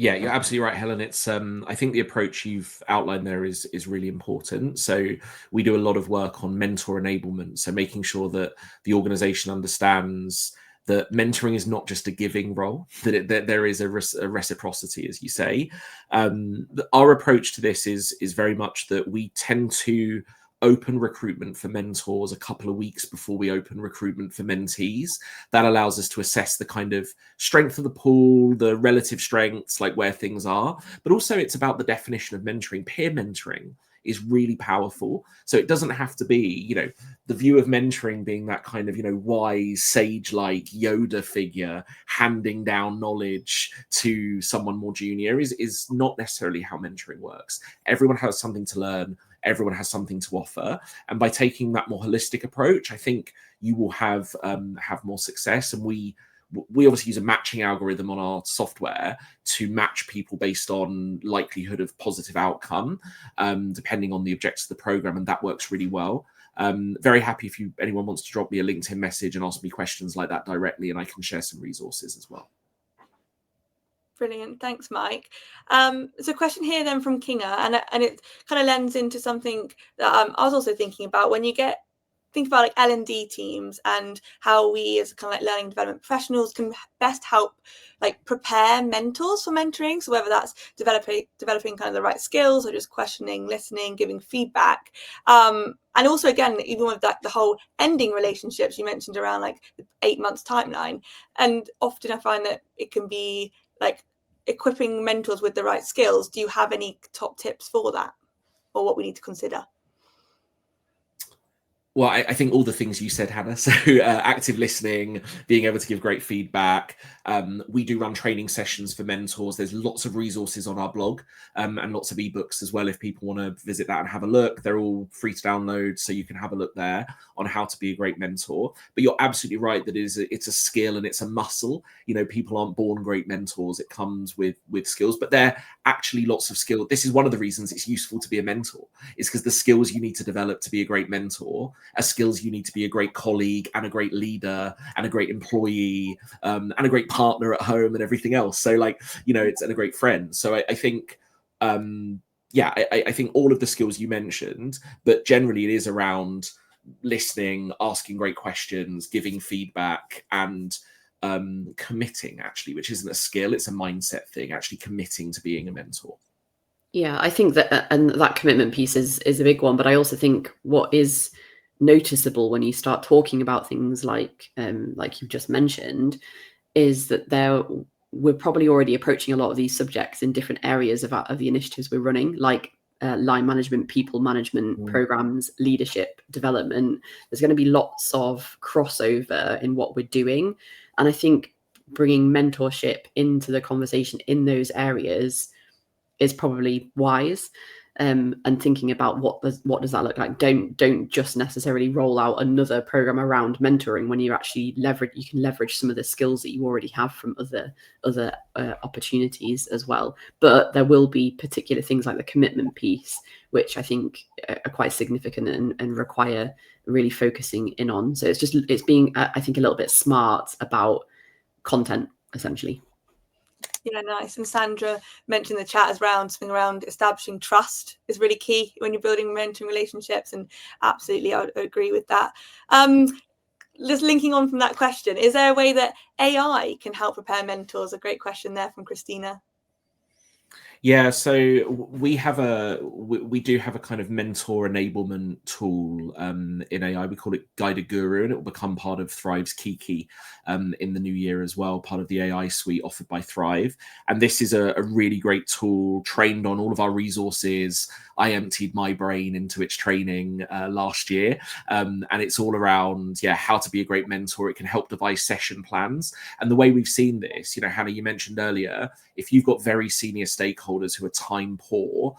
Yeah, you're absolutely right, Helen. It's I think the approach you've outlined there is really important. So we do a lot of work on mentor enablement, so making sure that the organization understands that mentoring is not just a giving role, that there is a reciprocity, as you say. Our approach to this is very much that we tend to open recruitment for mentors a couple of weeks before we open recruitment for mentees. That allows us to assess the kind of strength of the pool, the relative strengths, like where things are. But also it's about the definition of mentoring. Peer mentoring is really powerful. So it doesn't have to be, the view of mentoring being that kind of, wise, sage-like Yoda figure handing down knowledge to someone more junior is not necessarily how mentoring works. Everyone has something to learn. Everyone has something to offer, and by taking that more holistic approach, I think you will have more success. And we obviously use a matching algorithm on our software to match people based on likelihood of positive outcome, depending on the objectives of the program, and that works really well. Very happy if anyone wants to drop me a LinkedIn message and ask me questions like that directly, and I can share some resources as well. Brilliant. Thanks, Mike. So a question here then from Kinga, and it kind of lends into something that I was also thinking about. When you think about like L&D teams and how we as kind of like learning development professionals can best help like prepare mentors for mentoring. So whether that's developing kind of the right skills, or just questioning, listening, giving feedback. And also, again, even with that, the whole ending relationships you mentioned around like the 8 months timeline. And often I find that it can be like equipping mentors with the right skills. Do you have any top tips for that, or what we need to consider? Well, I think all the things you said, Hannah. So active listening, being able to give great feedback. We do run training sessions for mentors. There's lots of resources on our blog, and lots of ebooks as well. If people want to visit that and have a look, they're all free to download, so you can have a look there on how to be a great mentor. But you're absolutely right that it's a skill and it's a muscle. People aren't born great mentors. It comes with skills, but they're actually lots of skill. This is one of the reasons it's useful to be a mentor, is because the skills you need to develop to be a great mentor are skills you need to be a great colleague and a great leader and a great employee, and a great partner at home and everything else. So it's and a great friend. So I think, I think all of the skills you mentioned, but generally it is around listening, asking great questions, giving feedback, and committing, actually, which isn't a skill, it's a mindset thing, actually committing to being a mentor. Yeah, I think that, and that commitment piece is a big one, but I also think what is noticeable when you start talking about things like you've just mentioned, is that we're probably already approaching a lot of these subjects in different areas of the initiatives we're running, like line management, people management, programs, leadership development. There's going to be lots of crossover in what we're doing, and I think bringing mentorship into the conversation in those areas is probably wise. And thinking about what does that look like. Don't just necessarily roll out another program around mentoring when you actually you can leverage some of the skills that you already have from other opportunities as well. But there will be particular things like the commitment piece, which I think are quite significant and require really focusing in on. So it's being, I think, a little bit smart about content, essentially. Yeah, nice. And Sandra mentioned the chat as around something around establishing trust is really key when you're building mentoring relationships, and absolutely I would agree with that. Just linking on from that question, is there a way that AI can help prepare mentors? A great question there from Christina. Yeah, so we do have a kind of mentor enablement tool in AI. We call it Guided Guru, and it will become part of Thrive's Kiki in the new year as well, part of the AI suite offered by Thrive. And this is a really great tool trained on all of our resources. I emptied my brain into its training last year, and it's all around how to be a great mentor. It can help devise session plans, and the way we've seen this, Hannah, you mentioned earlier, if you've got very senior stakeholders who are time poor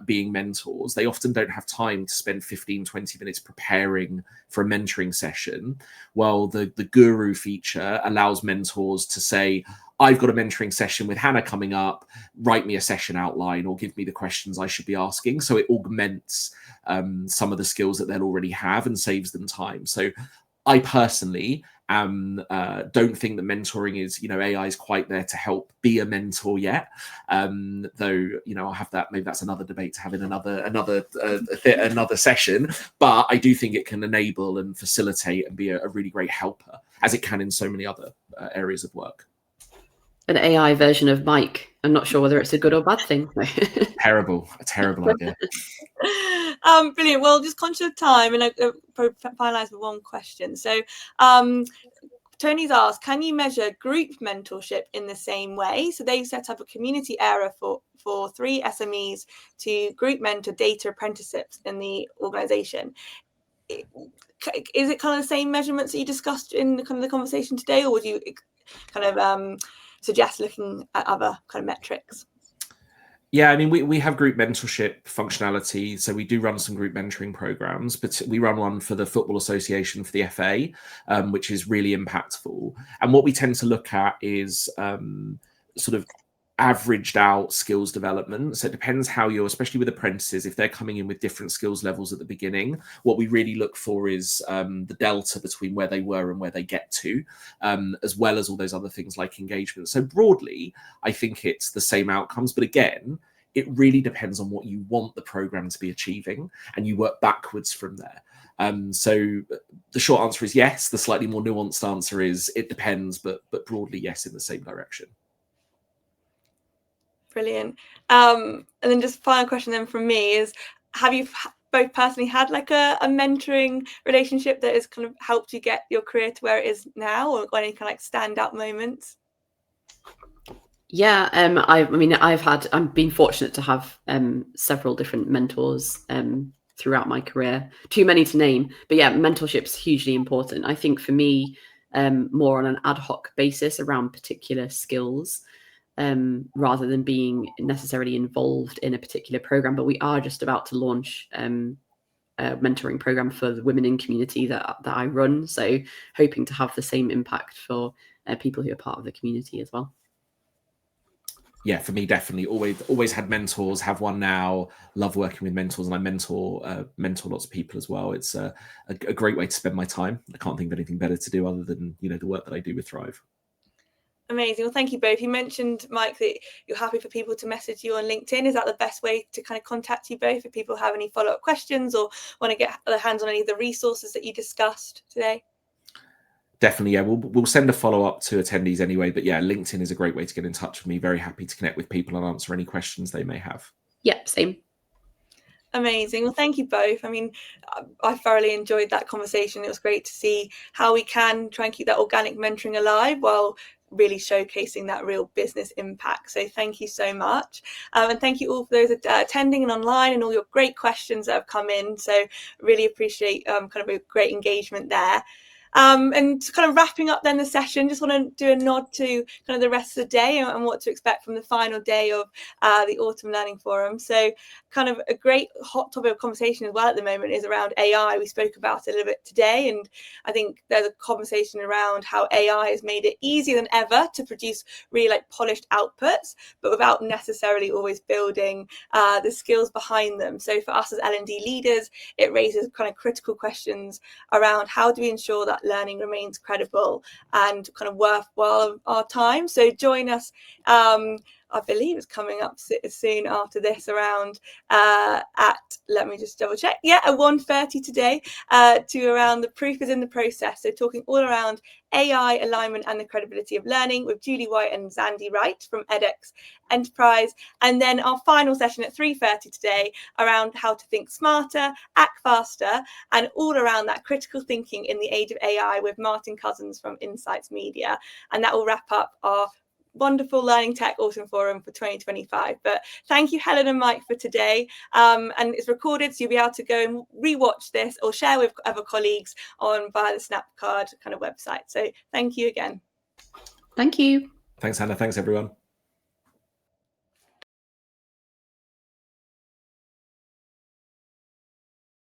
being mentors, they often don't have time to spend 15-20 minutes preparing for a mentoring session. Well, the guru feature allows mentors to say, I've got a mentoring session with Hannah coming up, write me a session outline or give me the questions I should be asking. So it augments some of the skills that they'll already have and saves them time. So I personally don't think that mentoring is, AI is quite there to help be a mentor yet. Though, I'll have that. Maybe that's another debate to have in another session. But I do think it can enable and facilitate and be a really great helper, as it can in so many other areas of work. An AI version of Mike. I'm not sure whether it's a good or bad thing. A terrible idea. Brilliant. Well, just conscious of time, and I finalise with one question. So, Tony's asked, can you measure group mentorship in the same way? So they've set up a community area for 3 SMEs to group mentor data apprenticeships in the organisation. Is it kind of the same measurements that you discussed in the conversation today, or would you kind of suggest looking at other kind of metrics? Yeah, I mean, we have group mentorship functionality. So we do run some group mentoring programs, but we run one for the Football Association, for the FA, which is really impactful. And what we tend to look at is sort of averaged out skills development. So it depends how you're, especially with apprentices, if they're coming in with different skills levels at the beginning, what we really look for is the delta between where they were and where they get to, as well as all those other things like engagement. So broadly, I think it's the same outcomes, but again, it really depends on what you want the program to be achieving, and you work backwards from there. So the short answer is yes. The slightly more nuanced answer is it depends, but broadly yes, in the same direction. Brilliant. And then just final question then from me is, have you both personally had like a mentoring relationship that has kind of helped you get your career to where it is now, or any kind of like standout moments? Yeah, I've been fortunate to have several different mentors throughout my career. Too many to name, but yeah, mentorship's hugely important. I think for me, more on an ad hoc basis around particular skills, rather than being necessarily involved in a particular program. But we are just about to launch a mentoring program for the women in community that I run. So hoping to have the same impact for people who are part of the community as well. Yeah, for me, definitely always had mentors, have one now, love working with mentors, and I mentor lots of people as well. It's a great way to spend my time. I can't think of anything better to do other than, the work that I do with Thrive. Amazing. Well, thank you both. You mentioned, Mike, that you're happy for people to message you on LinkedIn. Is that the best way to kind of contact you both if people have any follow-up questions or want to get their hands on any of the resources that you discussed today? Definitely, yeah. We'll send a follow-up to attendees anyway. But yeah, LinkedIn is a great way to get in touch with me. Very happy to connect with people and answer any questions they may have. Yep, same. Amazing. Well, thank you both. I mean, I thoroughly enjoyed that conversation. It was great to see how we can try and keep that organic mentoring alive while really showcasing that real business impact. So thank you so much. And thank you all for those attending and online, and all your great questions that have come in. So really appreciate kind of a great engagement there. And kind of wrapping up then the session, just want to do a nod to kind of the rest of the day and what to expect from the final day of the Autumn Learning Forum. So kind of a great hot topic of conversation as well at the moment is around AI. We spoke about it a little bit today, and I think there's a conversation around how AI has made it easier than ever to produce really like polished outputs, but without necessarily always building the skills behind them. So for us as L&D leaders, it raises kind of critical questions around how do we ensure that learning remains credible and kind of worthwhile of our time. So join us I believe it's coming up soon after this around let me just double check. Yeah, at 1:30 today to around the proof is in the process. So talking all around AI, alignment and the credibility of learning with Julie White and Zandy Wright from edX Enterprise. And then our final session at 3:30 today around how to think smarter, act faster, and all around that critical thinking in the age of AI with Martin Cousins from Insights Media. And that will wrap up our wonderful Learning Tech Autumn Forum for 2025. But thank you, Helen and Mike, for today. And it's recorded, so you'll be able to go and rewatch this or share with other colleagues on via the Snapcard kind of website. So thank you again. Thank you. Thanks, Hannah. Thanks, everyone.